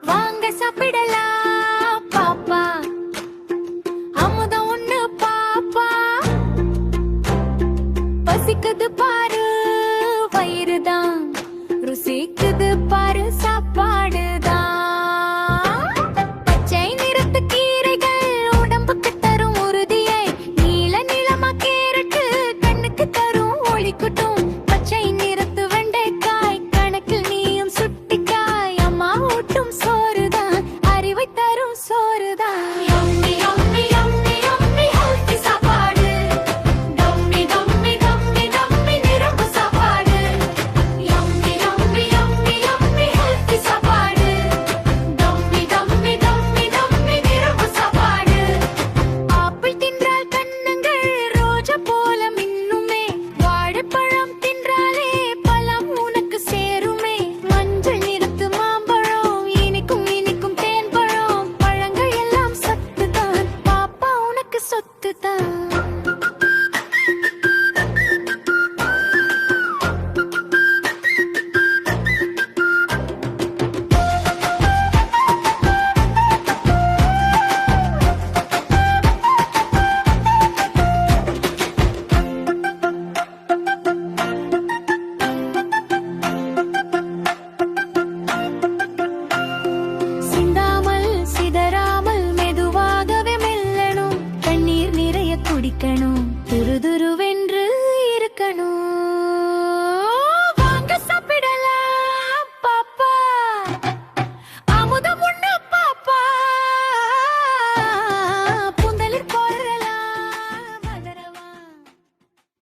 வாங்க சாப்பிடலாம் பாப்பா, அமுதம் ஒண்ணு பாப்பா. பசிக்குது பாரு வயிறுதான், ருசிக்குது பாரு சாப்பாடுதான். பச்சை நிறத்து கீரைகள் உடம்புக்கு தரும் உறுதியை, நீல நிலமா கேரட்டு கண்ணுக்கு தரும் ஒளிக்குட்டும். பச்சை நிறத்து வெண்டைக்காய் கணக்கில் நீயும் சுட்டிக்காய், அம்மா ஊட்டும் சோறுதான் அறிவை தரும் சோறுதான். Yummy yummy yummy yummy healthy சாப்பாடு, டம்மி டம்மி டம்மி டம்மி நிரம்பு சாப்பாடு. Yummy yummy yummy yummy healthy சாப்பாடு, டம்மி டம்மி டம்மி டம்மி நிரம்பு சாப்பாடு. ஆப்பிள் தின்றால் கண்ணங்கள் ரோஜா போல மின்னுமே, வாழைப்பழம் தின்றாலே பழம் உனக்கு சேருமே. மஞ்சள் நிறத்து மாம்பழம் இனிக்கும் இனிக்கும் தேன்பழம், பழங்கள் எல்லாம் சத்துதான் பாப்பா உனக்கு சொத்துதான். சிந்தாமல் சிதறாமல் மெதுவாகவே மெல்லணும், தண்ணீர் நிறைய குடிக்கணும், துருதுருவென்று இருக்கணும்.